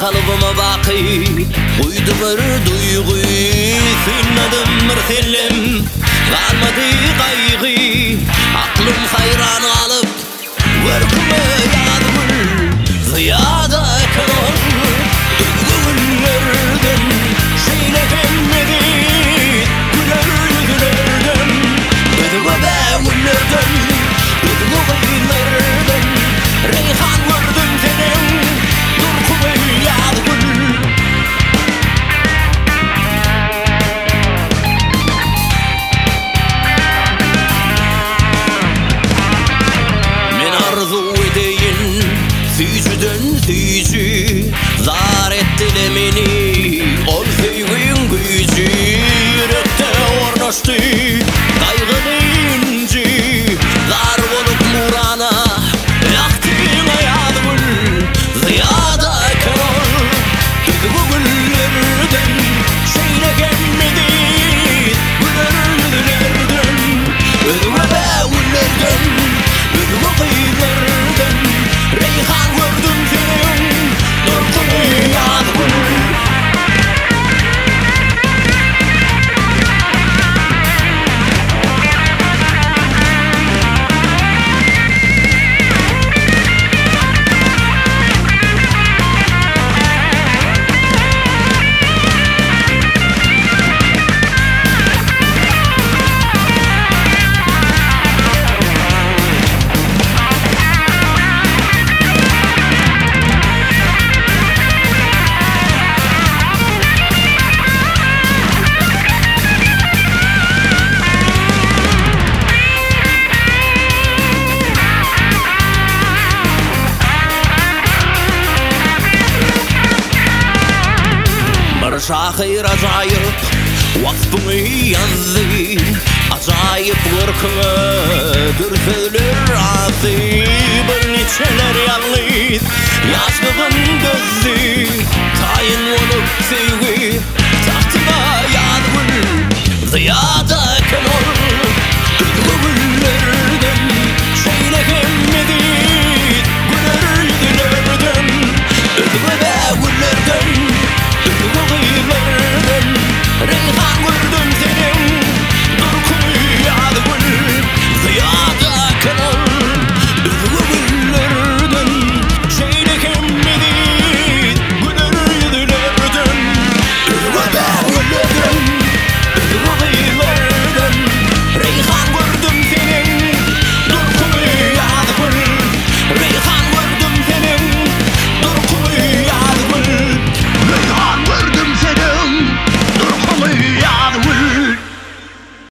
kalbıma baqi Uydu bir duygu Suynadım bir selim Kalmadı kaygı Aklım hayran kalıp Vırkımı yadım Ziyada kalır Duygulardan Şeyle gelmedi Güler yüzlerden Ödümü beğenlerden Ödümü kıyılardan Reyhan vurdum senin Durkumu yadım Men arzu edeyin Süyücüden süyücü Zar ettiler beni Ol sevgin gücü Yürekte ornaştı Kaygı deyince Zar olup murana Yaktığım hayatımın Ziyada kal Duygu güllerden Şeyle gelmedi Güler yüzlerden Ödüme beğenlerden Ödüme kıyılardan Reyhan vurdum senin Durkumu yadım Şahir acayip Vakfımı yazdı Acayip korkma Dürtülür ağzı Bir neçeler yalnız Yaşlığım gözü Tayin olup sevgi Tahtıma yadım Ziyada